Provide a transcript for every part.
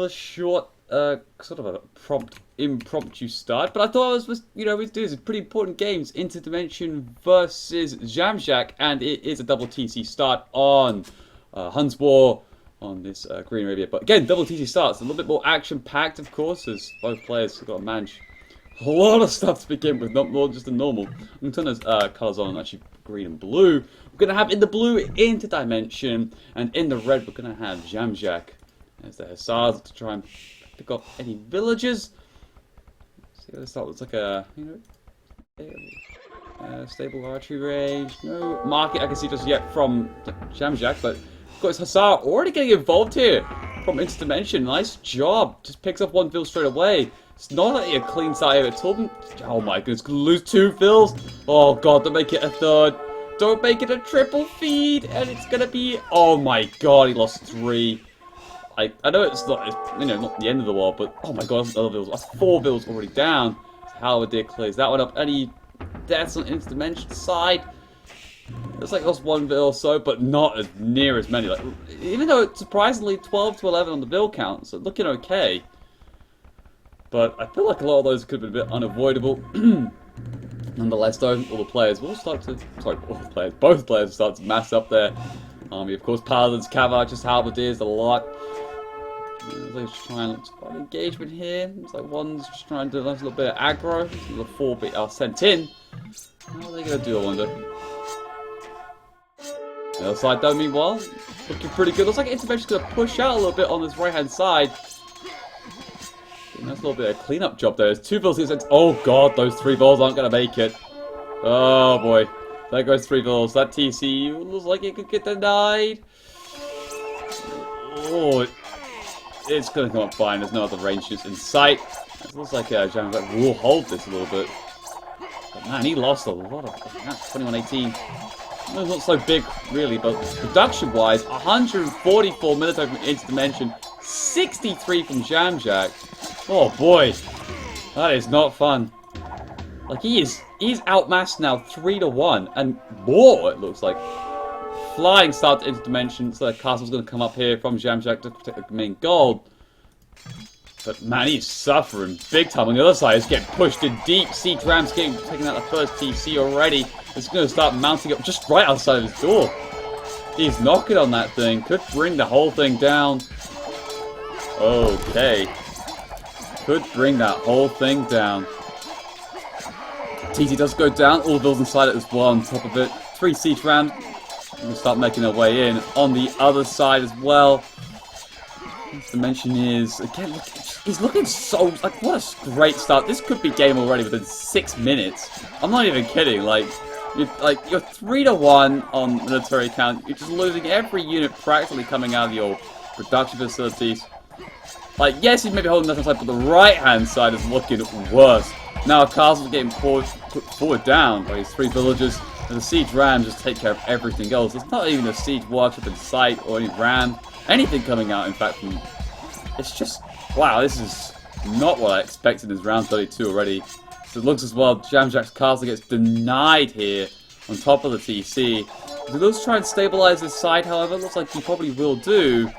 a short, sort of a impromptu start, but I thought it was we do this pretty important games. Interdimension versus Jamjack, and it is a double TC start on Huns War on this Green Arabia. But again, double TC starts a little bit more action packed, of course, as both players have got to manage a lot of stuff to begin with, not more just the normal. I'm going to turn those colours on, actually green and blue. We're going to have in the blue Interdimension, and in the red we're going to have Jamjack as the Hussars to try and pick off any villagers. See how this looks like a, stable archery range. No market I can see just yet from Jamjack, but of course Hussar already getting involved here from Interdimension. Nice job. Just picks up one vill straight away. It's not like a clean side at all. Oh my goodness, gonna lose 2 vills. Oh god, don't make it a third. Don't make it a triple feed, and it's gonna be. Oh my god, he lost 3. I know it's not, not the end of the world, but oh my god, that's another vills. That's 4 vills already down. Halberdier clears that one up. Any deaths on Interdimension side? Looks like lost 1 vill or so, but not as near as many. Like, even though it's surprisingly 12 to 11 on the vill count, so looking okay. But I feel like a lot of those could have been a bit unavoidable. Nonetheless, though, all the players will start to. Sorry, all the players. Both players will start to mass up their army. Of course, Paladins, Cavalry, just Halberdiers, a lot. They're just trying to find engagement here. It's like one's just trying to do a little bit of aggro. The 4 bit are sent in. How are they going to do, I wonder? The other side, though, meanwhile, looking pretty good. Looks like Intervention's going to push out a little bit on this right-hand side. Nice little bit of cleanup job there. There's 2 vills here. Oh god, those 3 vills aren't going to make it. Oh boy. There goes 3 vills. That TC looks like it could get denied. Oh, it's going to come up fine. There's no other range shoots in sight. It looks like Jamjack will hold this a little bit. But man, he lost a lot of. That's 21-18. It's not so big, really, but production-wise, 144 military from Interdimension, 63 from Jamjack. Oh boy, that is not fun. Like he's outmassed now 3-1 and more. It looks like flying start to Interdimension. So the castle's going to come up here from Jamjack to protect the main gold. But man, he's suffering big time. On the other side, he's getting pushed in deep. Siege Ram's getting taken out the first TC already. It's going to start mounting up just right outside of his door. He's knocking on that thing. Could bring the whole thing down. Okay. Could bring that whole thing down. TC does go down. All the vills inside it as well on top of it. 3 siege rams. We'll start making their way in. On the other side as well. Dimension is again. He's looking so like what a great start. This could be game already within 6 minutes. I'm not even kidding. Like you're 3-1 on military count. You're just losing every unit practically coming out of your production facilities. Like yes, he's maybe holding the left hand side, but the right hand side is looking worse. Now castle's getting put forward down by his 3 villagers, and the siege ram just take care of everything else. There's not even a siege workshop in sight or any ram. Anything coming out, in fact, from... It's just... Wow, this is not what I expected in round 32 already. So it looks as well, Jamjack's castle gets denied here on top of the TC. He does try and stabilize this side, however. It looks like he probably will do.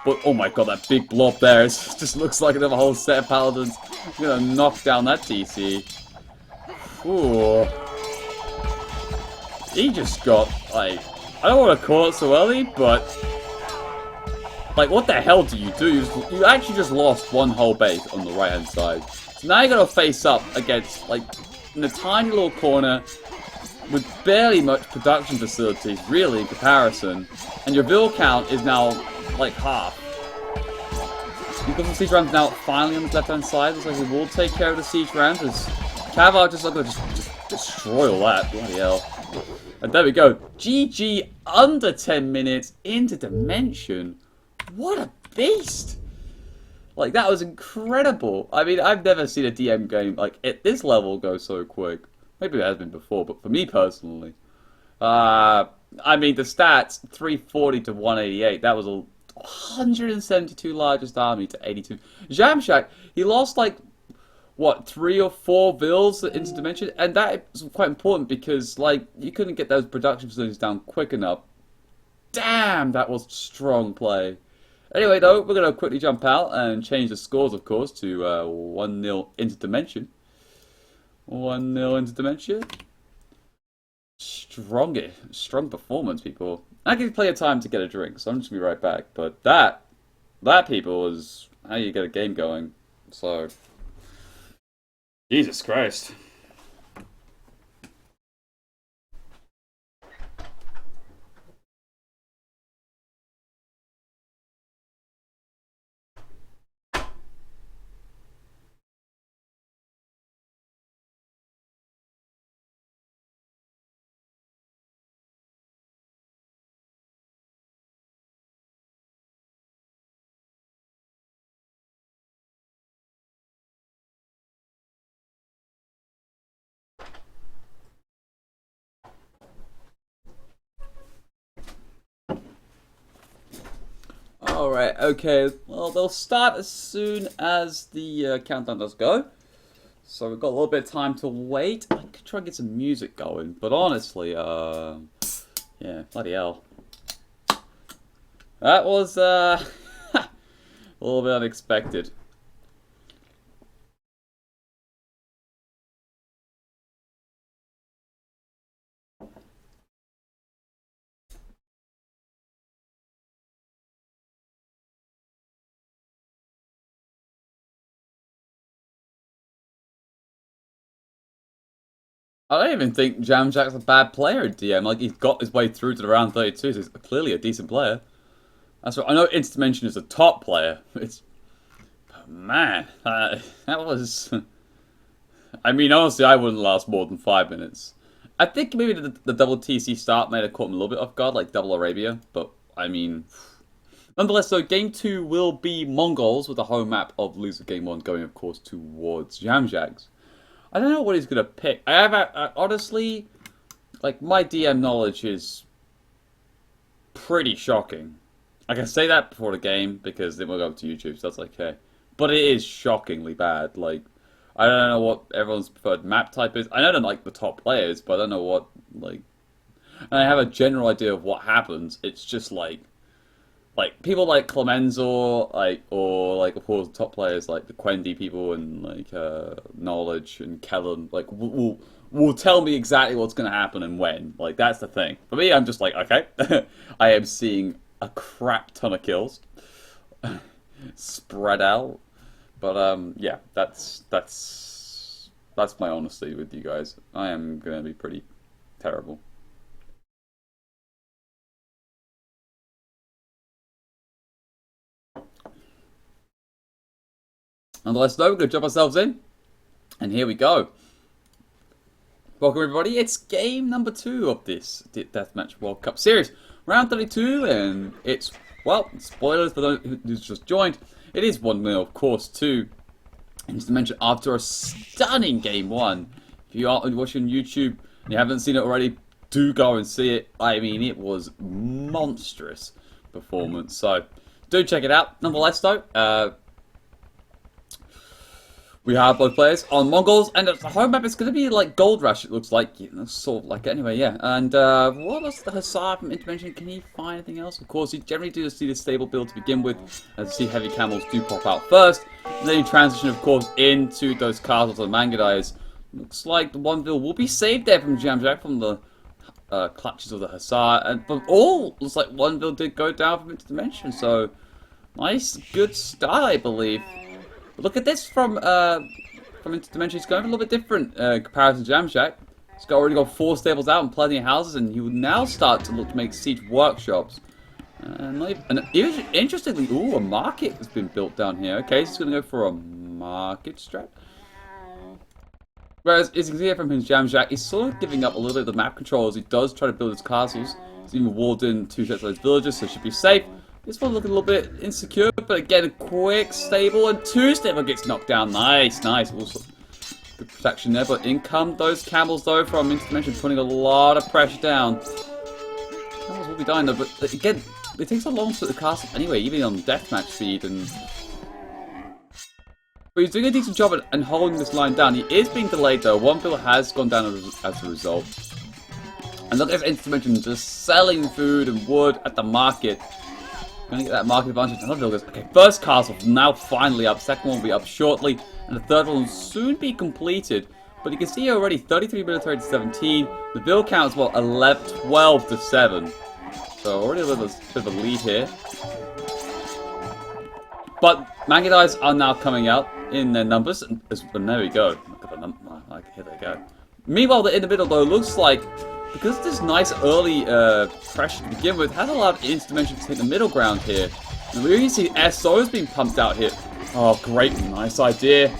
But, oh my god, that big blob there. It just looks like another whole set of paladins. He's going to knock down that TC. Ooh. He just got, like... I don't want to call it so early, but... Like, what the hell do? You actually just lost 1 whole base on the right-hand side. So now you're going to face up against, like, in a tiny little corner with barely much production facilities, really, in comparison. And your vill count is now, like, half. You've got some siege rams now finally on the left-hand side. Looks like we will take care of the siege rams as Cavalry just like to just destroy all that. Bloody hell. And there we go. GG under 10 minutes Interdimension. What a beast! Like, that was incredible. I mean, I've never seen a DM game, like, at this level go so quick. Maybe it has been before, but for me personally. I mean, the stats, 340 to 188. That was a 172 largest army to 82. Jamjack, he lost, like, what, 3 or 4 vills at Interdimension? And that is quite important because, like, you couldn't get those production facilities down quick enough. Damn, that was strong play. Anyway, though, we're going to quickly jump out and change the scores, of course, to 1-0 Interdimension. 1-0 Interdimension. Strong performance, people. I give you plenty of time to get a drink, so I'm just going to be right back. But that, people, is how you get a game going. So, Jesus Christ. Alright, okay. Well, they'll start as soon as the countdown does go. So we've got a little bit of time to wait. I could try and get some music going, but honestly, yeah, bloody hell. That was, a little bit unexpected. I don't even think Jam Jack's a bad player at DM. Like, he's got his way through to the round 32, so he's clearly a decent player. That's right. I know Interdimension is a top player. It's... Man, that was... I mean, honestly, I wouldn't last more than 5 minutes. I think maybe the double TC start might have caught him a little bit off guard, like double Arabia. But, I mean... Nonetheless, though, Game 2 will be Mongols with the home map of loser Game 1 going, of course, towards Jamjaks. I don't know what he's going to pick. Honestly, like, my DM knowledge is pretty shocking. I can say that before the game, because then we'll go up to YouTube, so that's okay. But it is shockingly bad. Like, I don't know what everyone's preferred map type is. I know they're, like, the top players, but I don't know what, like... And I have a general idea of what happens. It's just, like people like Clemenza, or of course top players like the Quendi people and Knowledge and Kellen, will tell me exactly what's going to happen and when. Like, that's the thing. For me, I'm just like, okay, I am seeing a crap ton of kills spread out, but yeah, that's my honesty with you guys. I am going to be pretty terrible. Nonetheless, though, we're going to jump ourselves in. And here we go. Welcome, everybody. It's game number 2 of this Deathmatch World Cup Series. Round 32, and it's, well, spoilers for those who's just joined. It is 1-0, of course, to Interdimension after a stunning game 1. If you are watching YouTube and you haven't seen it already, do go and see it. I mean, it was monstrous performance. So, do check it out. Nonetheless, though, we have both players on Mongols, and the home map is going to be like Gold Rush, it looks like. Sort of like, anyway, yeah. And what was the Hussar from Interdimension? Can he find anything else? Of course, you generally do see the stable build to begin with, as you see heavy camels do pop out first. And then you transition, of course, into those castles and Mangadais. Looks like the one build will be saved there from Jamjak from the clutches of the Hussar. And but looks like one build did go down from Interdimension, so nice, good start, I believe. But look at this from Interdimension. It's going a little bit different comparison to Jamjak. He's already got 4 stables out and plenty of houses, and he will now start to look to make siege workshops. And interestingly, a market has been built down here. Okay, so he's going to go for a market strat. Whereas, as you can see here from his Jamjak, he's sort of giving up a little bit of the map control as he does try to build his castles. He's even walled in 2 sets of those villages, so it should be safe. This one looking a little bit insecure, but again, a quick stable, and 2 stable gets knocked down. Nice. Also, good protection there, but in come those camels, though, from Interdimension, putting a lot of pressure down. Camels will be dying, though, but again, it takes so long to put the castle anyway, even on deathmatch speed, but he's doing a decent job at holding this line down. He is being delayed, though. One bill has gone down as a result. And look at Interdimension just selling food and wood at the market. Gonna get that market advantage. Another build goes. Okay, first castle now finally up. Second one will be up shortly. And the third one will soon be completed. But you can see already 33 military to 17. The build count is, well, 12 to 7. So already a little bit of a lead here. But Magadites are now coming out in their numbers. And there we go. Look at the number. Here they go. Meanwhile, in the middle, though, looks like, because of this nice early pressure to begin with, has allowed Interdimension to take the middle ground here. And we even see SOs being pumped out here. Oh, great. Nice idea.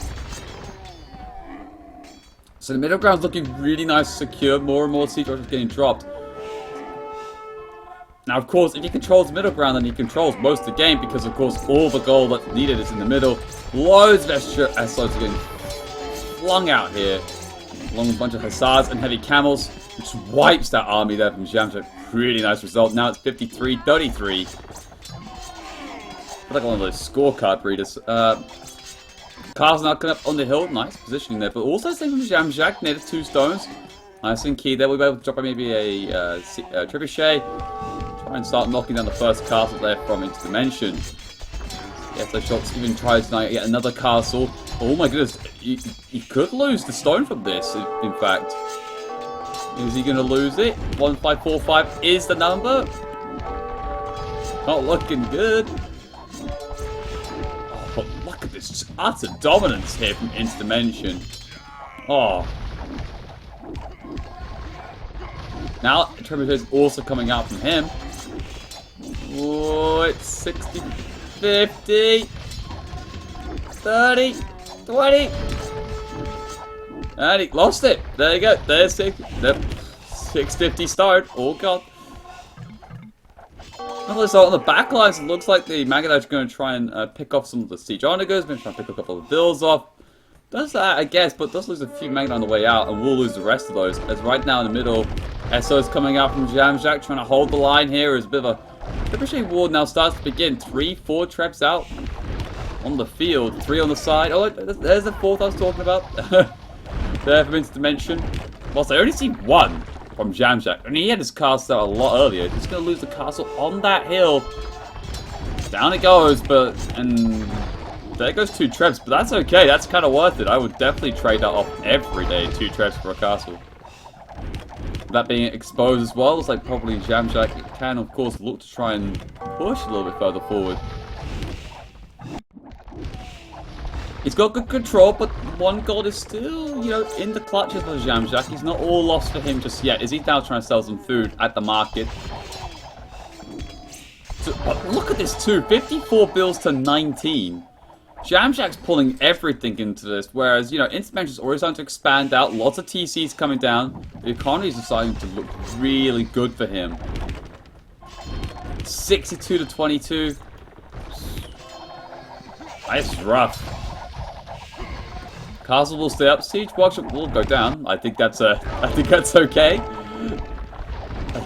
So the middle ground's looking really nice, secure. More and more siege orders getting dropped. Now, of course, if he controls the middle ground, then he controls most of the game, because, of course, all the gold that's needed is in the middle. Loads of extra SOs are getting flung out here, along with a bunch of hussars and heavy camels, which wipes that army there from Jamshak. Really nice result. Now it's 53-33. Like one of those scorecard readers. Cars now coming up on the hill. Nice positioning there. But also same from Jamshak near the 2 stones. Nice and key there. We'll be able to drop by maybe a trebuchet. Try and start knocking down the first castle there from Interdimension. Yes, those shots even tries to get another castle. Oh my goodness. He could lose the stone from this, in fact. Is he going to lose it? 1545 is the number. Not looking good. But look at this utter dominance here from Interdimension. Oh. Now, Trebuchet is also coming out from him. Oh, it's 60, 50, 30, 20. And he lost it. There you go. There's 650 start. Oh, God. So on the back lines, it looks like the Magadites are going to try and pick off some of the siege onagers, maybe try and pick a couple of builds off. Does that, I guess, but does lose a few Magadites on the way out, and we'll lose the rest of those. As right now in the middle, SO's coming out from Jamshak, trying to hold the line here as a bit of a trebuchet war now starts to begin. 3, 4 trebs out on the field, 3 on the side. Oh, there's the 4th I was talking about. There from Interdimension. Whilst I only see 1 from Jamshak, and he had his castle out a lot earlier. He's going to lose the castle on that hill. Down it goes, and there goes 2 trebs, but that's okay. That's kind of worth it. I would definitely trade that off every day, 2 trebs for a castle. That being exposed as well, it's like probably Jamshak can, of course, look to try and push a little bit further forward. He's got good control, but 1 gold is still, you know, in the clutches of Jamshak. He's not all lost for him just yet. Is he now trying to sell some food at the market? So, look at this too, 54 bills to 19. Jamshak's pulling everything into this, whereas, you know, Interdimension's already starting to expand out. Lots of TCs coming down. The economy's starting to look really good for him. 62 to 22. That's rough. Castle will stay up. Siege workshop will go down. I think that's okay.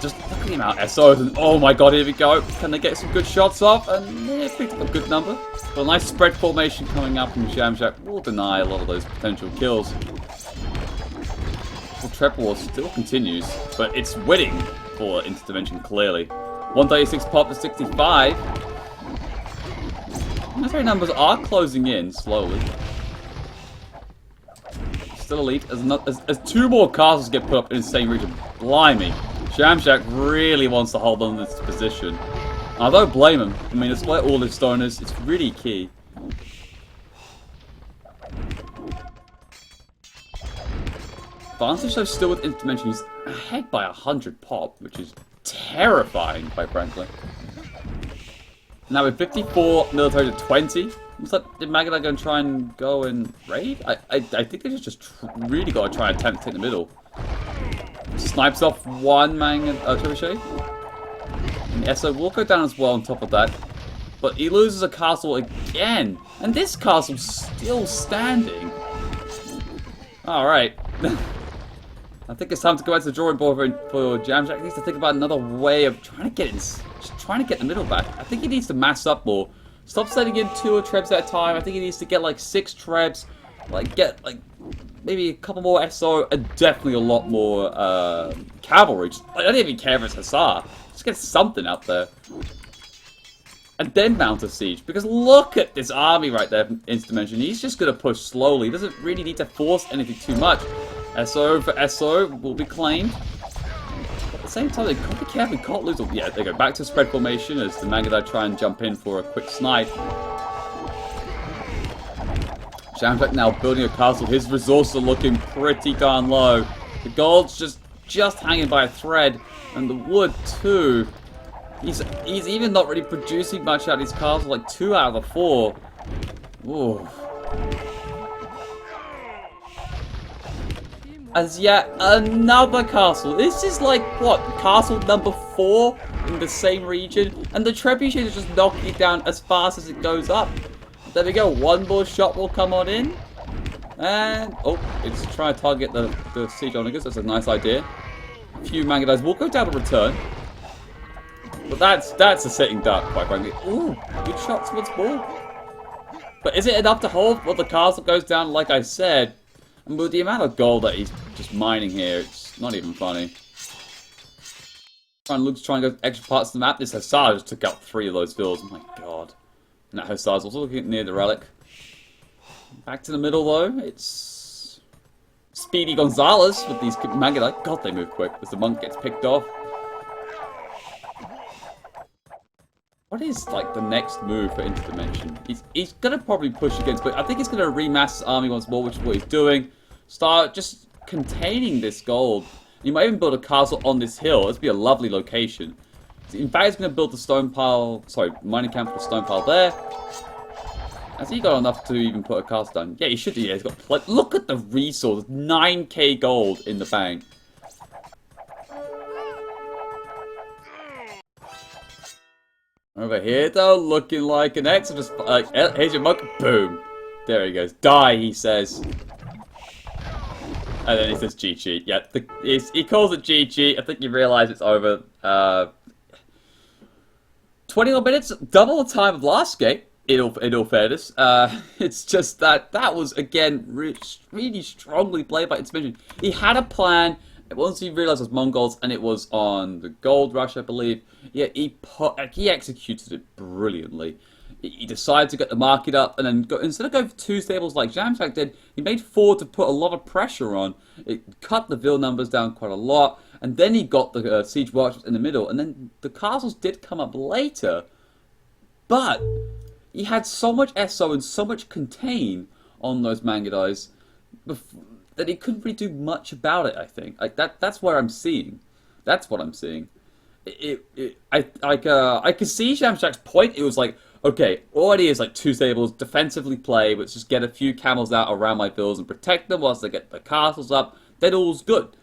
Just looking him out, SOs, and oh my god, here we go. Can they get some good shots off? And yeah, picked up a good number. But a nice spread formation coming up from Jamshak will deny a lot of those potential kills. The Trap War still continues, but it's winning for Interdimension clearly. 136 pop to 65. Military numbers are closing in slowly. Still elite as 2 more castles get put up in the same region. Blimey. Jamshak really wants to hold on to this position. And I don't blame him. I mean, despite all his stoners, it's really key. Advantage though still with Interdimension. He's ahead by 100 pop, which is terrifying, quite frankly. Now with 54 military to 20. Looks like the Magadite going to try and go and raid? I think they just really got to try and attempt to take the middle. Snipes off 1 trebuchet. And SO will go down as well on top of that. But he loses a castle again. And this castle's still standing. Alright. I think it's time to go back to the drawing board for Jamshak. He needs to think about another way of trying to get the middle back. I think he needs to mass up more. Stop setting in 2 trebs at a time. I think he needs to get like 6 trebs. Like get like maybe a couple more SO and definitely a lot more cavalry. I don't even care if it's Hussar. Just get something out there. and then mount a siege. Because look at this army right there from Interdimension. He's just going to push slowly. He doesn't really need to force anything too much. SO for SO will be claimed. At the same time, they can't be careful. We can't lose. Yeah, they go back to spread formation as the Mangudai try and jump in for a quick snipe. Shamjack now building a castle. His resources are looking pretty darn low. The gold's just hanging by a thread, and the wood too. He's even not really producing much out of his castle. Like 2 out of the 4. Ooh. As yet another castle. This is like, what, castle number 4 in the same region? And the trebuchet is just knocking it down as fast as it goes up. There we go, one more shot will come on in. And, oh, it's trying to target the siege onagers. That's a nice idea. A few Mangudais will go down to return. But that's a sitting duck, quite frankly. Ooh, good shots towards ball. But is it enough to hold? Well, the castle goes down, like I said. And with the amount of gold that he's just mining here, it's not even funny. Luke's trying to go extra parts of the map. This Hussar just took out 3 of those villas. Oh my god. And that Hussar's also looking near the relic. Back to the middle, though. It's Speedy Gonzalez with these Mangudai. God, they move quick as the monk gets picked off. What is, like, the next move for Interdimension? He's going to probably push against, but I think he's going to remass his army once more, which is what he's doing. Start just containing this gold. You might even build a castle on this hill. This would be a lovely location. In fact, he's going to build the stone pile, sorry, mining camp for the stone pile there. Has he got enough to even put a castle down? Yeah, he should do. Yeah, he's got, like, look at the resource. 9k gold in the bank. Over here, though, looking like an X. Just like, here's your monk. Boom. There he goes. Die, he says. And then he says GG. Yeah, he calls it GG. I think you realise it's over. 20 more minutes, double the time of last game. In all fairness, it's just that was again really strongly played by Interdimension. He had a plan. Once he realised it was Mongols and it was on the gold rush, I believe. Yeah, he executed it brilliantly. He decided to get the market up, and then instead of going for 2 stables like Jamshack did, he made 4 to put a lot of pressure on. It cut the Vil numbers down quite a lot, and then he got the siege workshops in the middle, and then the castles did come up later, but he had so much SO and so much contain on those Mangudais that he couldn't really do much about it. I think that's what I'm seeing. That's what I'm seeing. I could see Jamshack's point. It was like, okay, all I need is like 2 stables, defensively play, let's just get a few camels out around my villas and protect them whilst they get the castles up. Then all's good.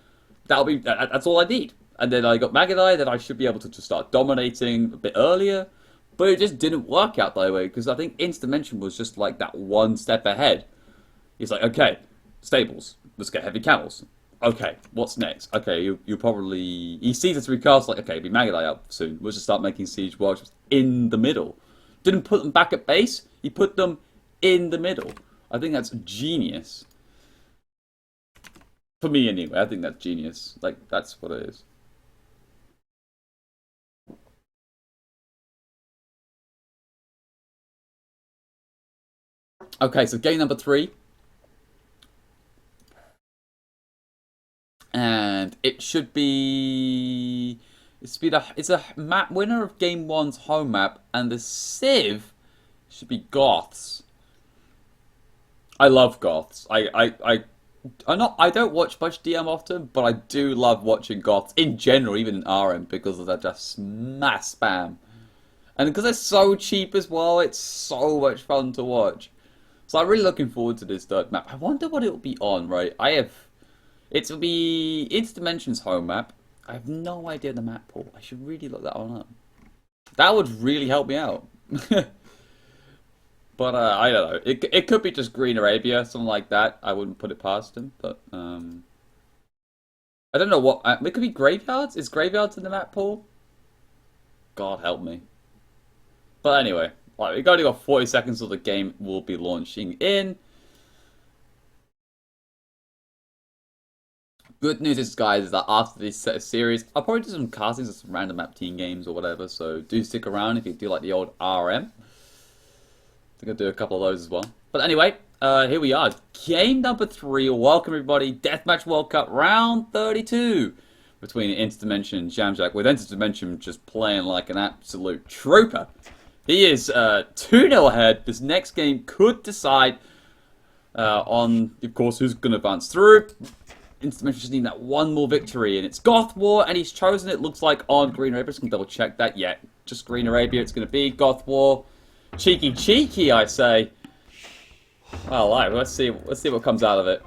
That's all I need. And then I got Mangudai that I should be able to just start dominating a bit earlier. But it just didn't work out that way, because I think Interdimension was just like that one step ahead. He's like, okay, stables, let's get heavy camels. Okay, what's next? Okay, you probably... He sees the 3 castles, like, okay, be Mangudai up soon. We'll just start making siege workshops in the middle. Didn't put them back at base, he put them in the middle. I think that's genius. For me, anyway, I think that's genius. Like, that's what it is. Okay, so game number 3. And it should be... It's a map winner of game 1's home map, and the Civ should be Goths. I love Goths. I don't watch much DM often, but I do love watching Goths in general, even in RM, because of that just mass spam. And because they're so cheap as well, it's so much fun to watch. So I'm really looking forward to this 3rd map. I wonder what it will be on, right? It'll be Interdimension's home map. I have no idea the map pool. I should really look that one up. That would really help me out. But I don't know. It could be just Green Arabia, something like that. I wouldn't put it past him. But I don't know what. It could be Graveyards. Is Graveyards in the map pool? God help me. But anyway, like, we've only got 40 seconds till the game will be launching in. Good news is, guys, is that after this series, I'll probably do some castings of some random map team games or whatever, so do stick around if you do like the old RM. I think I'll do a couple of those as well. But anyway, here we are. Game number 3. Welcome, everybody. Deathmatch World Cup round 32 between Interdimension and Jamjack, with Interdimension just playing like an absolute trooper. He is 2-0 ahead. This next game could decide on, of course, who's going to advance through. Interdimension just needing that one more victory, and it's Goth War, and he's chosen it, looks like, on Green Arabia. Just going to double check that. Yeah, just Green Arabia. It's going to be Goth War. Cheeky, I say. Well, let's see what comes out of it.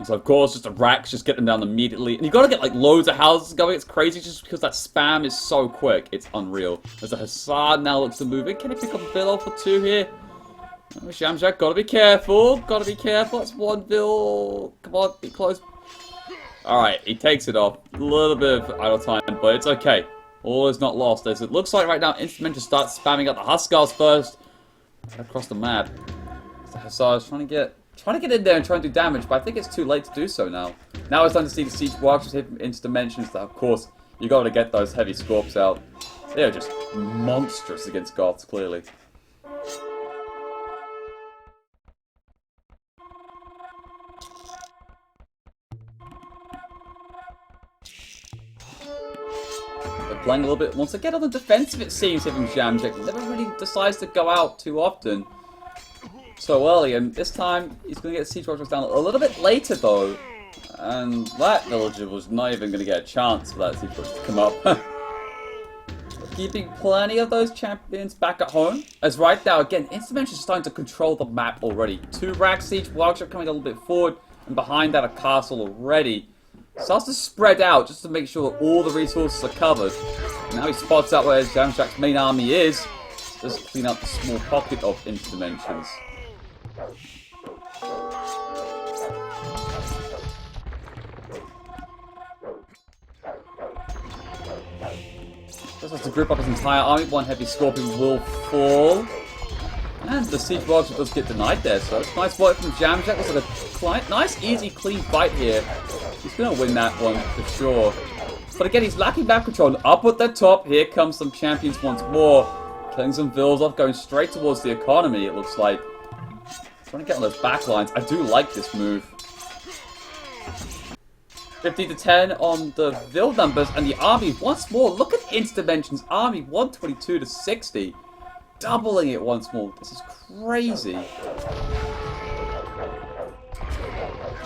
So, of course, just a racks, just get them down immediately. And you've got to get, like, loads of houses going. It's crazy just because that spam is so quick. It's unreal. There's a Hussar now looks to move in. Can he pick up a bill for 2 here? Oh, Jamjack, gotta be careful. Gotta be careful. That's 1 bill. Come on, be close. Alright, he takes it off. A little bit of idle time, but it's okay. All is not lost. As it looks like right now, Interdimension starts spamming up the Huskars first. Across the map. The Hussars trying to get in there and try and do damage, but I think it's too late to do so now. Now it's time to see the Siege Walkers hit from Interdimensions. That, of course, you got to get those heavy Scorps out. They are just monstrous against Goths, clearly. They're playing a little bit, once again, on the defensive, it seems, here from Jamjack. Never really decides to go out too often. So early, and this time he's going to get Siege Walkers down a little bit later, though. And that villager was not even going to get a chance for that Siege Walkers to come up. Keeping plenty of those champions back at home. As right now, again, Interdimension is starting to control the map already. 2 rack Siege Walkers are coming a little bit forward, and behind that a castle already. Starts to spread out just to make sure that all the resources are covered. Now he spots out where Jamjack's main army is. Just clean up the small pocket of Interdimensions. Just has to group up his entire army. 1 heavy Scorpion will fall. And the Siege Walker does get denied there, so it's nice work from Jamjack. It's like a nice, easy, clean fight here. He's going to win that one for sure. But again, he's lacking map control. Up at the top, here comes some champions once more. Killing some vills off, going straight towards the economy, it looks like. Trying to get on those back lines. I do like this move. 50 to 10 on the vill numbers, and the army once more. Look at Interdimension's army, 122 to 60. Doubling it once more. This is crazy.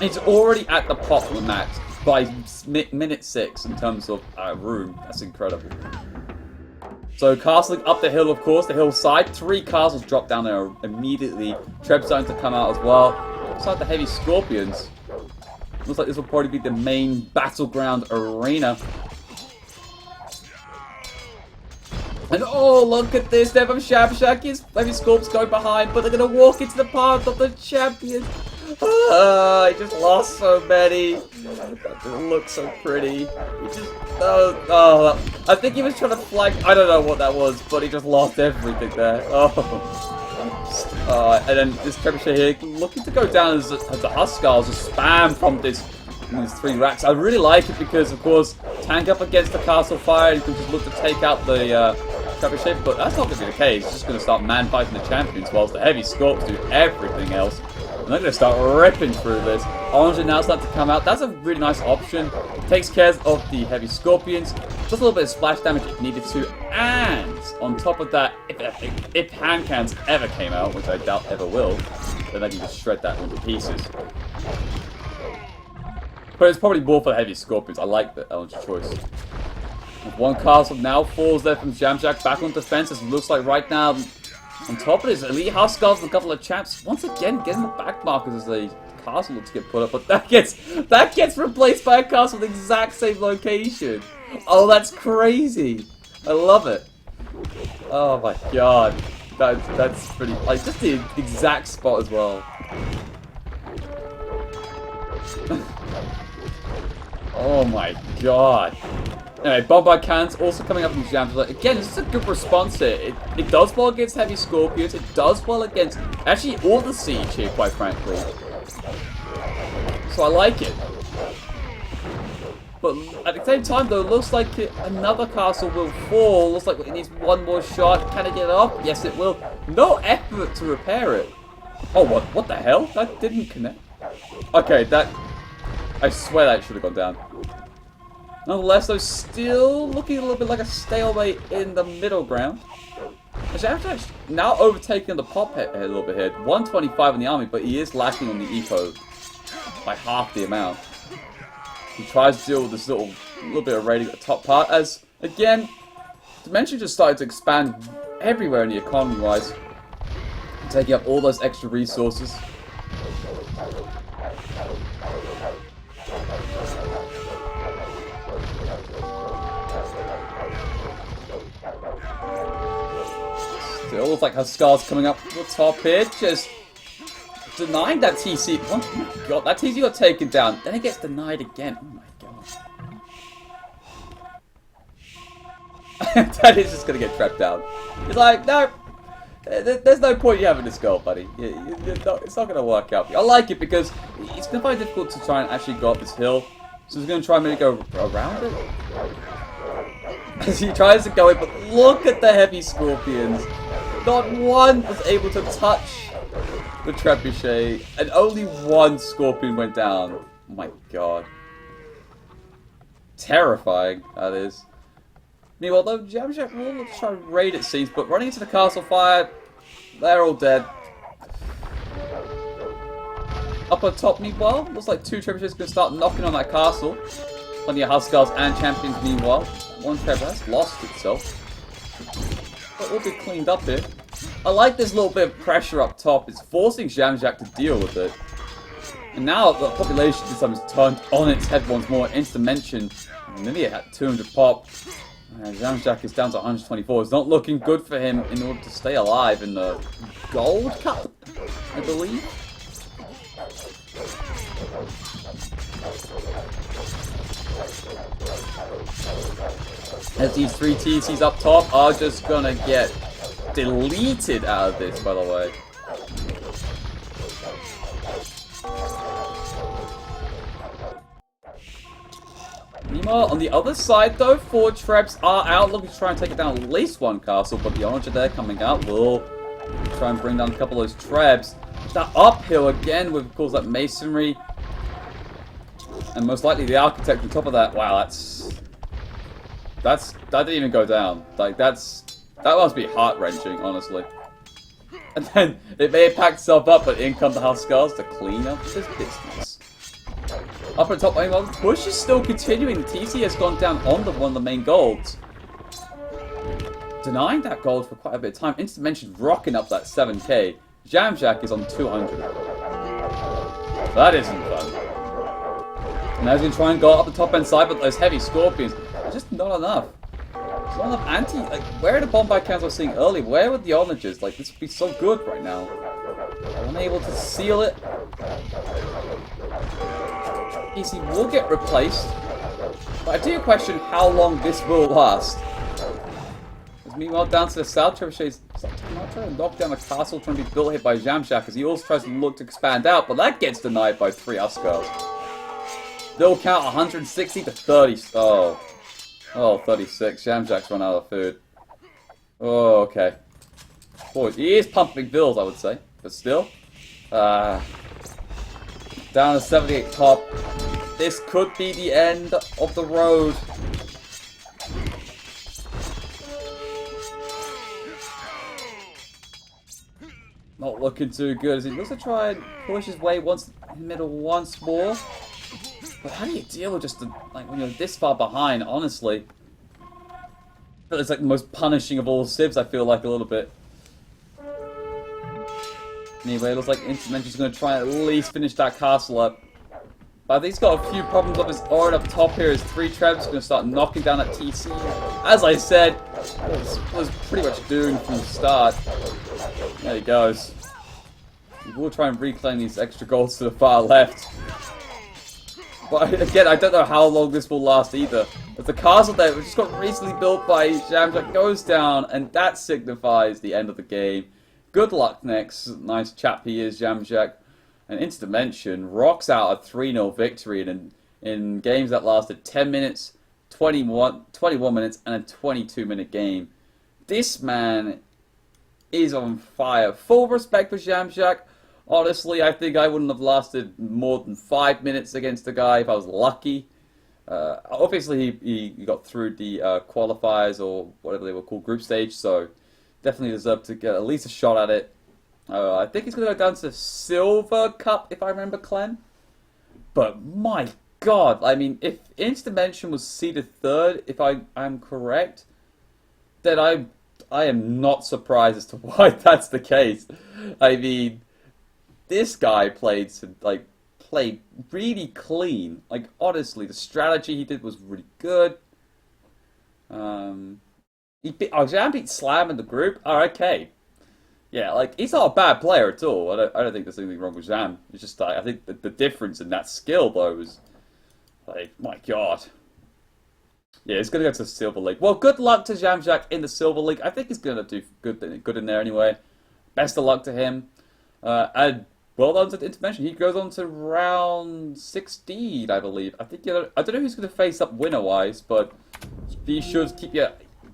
It's already at the top of the max by minute 6 in terms of room. That's incredible. So castling up the hill, of course, the hillside. 3 castles drop down there immediately. Treb's starting to come out as well. Looks like the heavy Scorpions. Looks like this will probably be the main battleground arena. And oh, look at this. There from Jamjack. His heavy Scorps go behind, but they're going to walk into the path of the champion. I just lost so many. That didn't look so pretty. He just... Oh, I think he was trying to flank... I don't know what that was, but he just lost everything there. And then this trebuchet here looking to go down as the Huskars just spam from these 3 racks. I really like it because, of course, tank up against the castle fire, you can just look to take out the trebuchet, but that's not going to be the case. He's just going to start man-fighting the champions whilst the heavy Scorps do everything else. And they're going to start ripping through this. Orange now starting to come out. That's a really nice option. Takes care of the heavy Scorpions. Just a little bit of splash damage if needed to. And on top of that, if hand cannons ever came out, which I doubt ever will, then they can just shred that into pieces. But it's probably more for the heavy Scorpions. I like the Orange choice. 1 castle now falls there from Jamjack. Back on defense. It looks like right now, on top of this, elite Huskars and a couple of chaps. Once again, getting the back markers as the castle looks to get put up. But that gets replaced by a castle in the exact same location. Oh, that's crazy. I love it. Oh my god. That's pretty... Like, just the exact spot as well. Oh my god. Anyway, bombard cannons also coming up from Jamjack. Again, this is a good response here. It does well against heavy Scorpions. It does well against actually all the siege here, quite frankly. So I like it. But at the same time, though, it looks like another castle will fall. Looks like it needs one more shot. Can it get it up? Yes, it will. No effort to repair it. Oh, what the hell? That didn't connect. Okay, that... I swear that should have gone down. Nonetheless, though, still looking a little bit like a stalemate in the middle ground. Actually, now overtaking the pop head a little bit here. 125 in the army, but he is lacking on the eco by half the amount. He tries to deal with this little bit of raiding at the top part, as, again, Dimension just started to expand everywhere in the economy-wise, taking up all those extra resources. Still looks like Huskar's coming up to the top here, just denying that TC. Oh my god, that TC got taken down. Then it gets denied again. Oh my god. That is just gonna get trapped down. He's like, no, there's no point you having this goal, buddy. It's not gonna work out. I like it because it's gonna find it difficult to try and actually go up this hill. So he's gonna try and maybe go around it. As he tries to go in, but look at the heavy scorpions. Not one was able to touch the trebuchet, and only one scorpion went down. Oh my god. Terrifying, that is. Meanwhile, though, Jamjack will try and raid, it seems, but running into the castle fire, they're all dead. Up on top, meanwhile, looks like two trebuchets going to start knocking on that castle. Plenty of Huskars and champions, meanwhile. One trebuchet has lost itself. But will be cleaned up here. I like this little bit of pressure up top. It's forcing Jamjack to deal with it. And now the population this time is turned on its head once more. Interdimension, nearly at 200 pop. Jamjack is down to 124. It's not looking good for him in order to stay alive in the Gold Cup, I believe. As these three TCs up top are just gonna get deleted out of this, by the way. Meanwhile, on the other side, though, 4 Trebs are out, looking to try and take it down at least one castle, but the Onager there coming out will try and bring down a couple of those Trebs. That uphill again with, of course, that masonry. And most likely the architect on top of that. Wow, that didn't even go down. Like, that must be heart-wrenching, honestly. And then it may have packed itself up, but in come the Huskars to clean up this business. Up on top, meanwhile, the push is still continuing. The TC has gone down on one of the main golds. Denying that gold for quite a bit of time. Interdimension rocking up that 7k. Jamjack is on 200. That isn't fun. And now he's going to try and go up the top end side, but those heavy scorpions are just not enough. There's not enough anti... Like, where are the bombard cannons I was seeing earlier? Where were the onagers? Like, this would be so good right now. Unable to seal it. PC will get replaced. But I do question how long this will last. As meanwhile, down to the south, Trebuchet's not trying to knock down the castle, trying to be built here by Jamjack, as he also tries to look to expand out, but that gets denied by 3 Huskars. They'll count 160 to 30. Oh, 36. Jamjack's run out of food. Oh, okay. Boy, he is pumping bills, I would say. But still. Down to 78 top. This could be the end of the road. Not looking too good as he looks to try and push his way in the middle once more. But how do you deal with just like when you're this far behind, honestly? But it's like the most punishing of all civs, I feel like a little bit. Anyway, it looks like Interdimension's going to try and at least finish that castle up. But I think he's got a few problems of his own up top here. His 3 Trebs are going to start knocking down that TC. As I said, it was pretty much doomed from the start. There he goes. He will try and reclaim these extra golds to the far left. But again, I don't know how long this will last either. But the castle there, which just got recently built by Jamjack, goes down, and that signifies the end of the game. Good luck next. Nice chap he is, Jamjack. And Interdimension rocks out a 3-0 victory in an in games that lasted 10 minutes, 21 minutes, and a 22-minute game. This man is on fire. Full respect for Shamshak. Honestly, I think I wouldn't have lasted more than 5 minutes against the guy if I was lucky. Obviously, he got through the qualifiers or whatever they were called, group stage, so definitely deserved to get at least a shot at it. I think he's going to go down to the Silver Cup, if I remember, Clem. But my God, I mean, if Interdimension was seeded third, if I'm correct, then I am not surprised as to why that's the case. I mean, this guy played really clean. Like honestly, the strategy he did was really good. Jam beat Slam in the group. Oh, okay. Yeah, like he's not a bad player at all. I don't think there's anything wrong with Jam. It's just like I think the difference in that skill though is like my God. Yeah, he's gonna go to the Silver League. Well, good luck to Jamjak in the Silver League. I think he's gonna do good in there anyway. Best of luck to him. And well done to the Intervention. He goes on to round 16, I believe. I think I don't know who's gonna face up winner wise, but be sure to keep your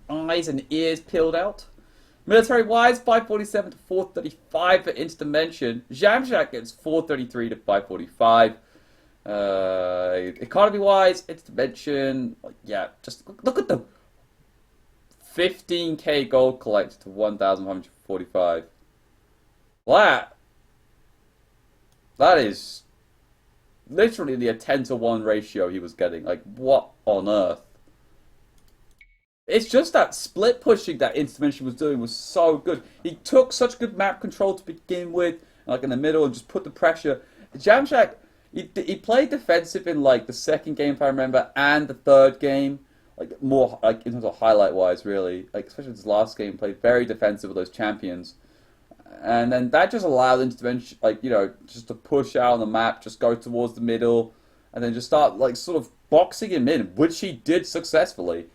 eyes and ears peeled out. Military wise, 547 to 435 for Interdimension. Jamjak gets 433 to 545. Economy wise, Interdimension, yeah, just look at the 15k gold collected to 1,145. That is literally the 10-to-1 ratio he was getting. Like, what on earth? It's just that split pushing that Interdimension was doing was so good. He took such good map control to begin with, like in the middle, and just put the pressure. Jamshak, he played defensive in like the second game, if I remember, and the third game. Like more like in terms of highlight wise, really. Like especially his last game, played very defensive with those champions, and then that just allowed Interdimension, like just to push out on the map, just go towards the middle, and then just start like sort of boxing him in, which he did successfully.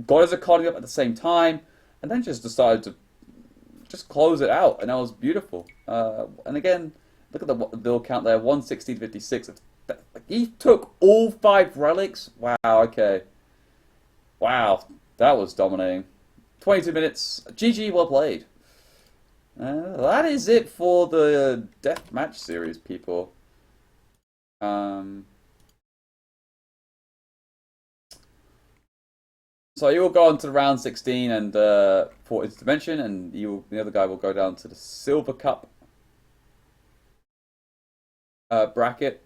Got his economy up at the same time, and then just decided to just close it out, and that was beautiful. And again, look at the bill count there, 116.56. He took all 5 relics. Wow, okay. Wow, that was dominating. 22 minutes. GG, well played. That is it for the deathmatch series, people. So you will go on to round 16 and for Interdimension, and the other guy will go down to the Silver Cup bracket.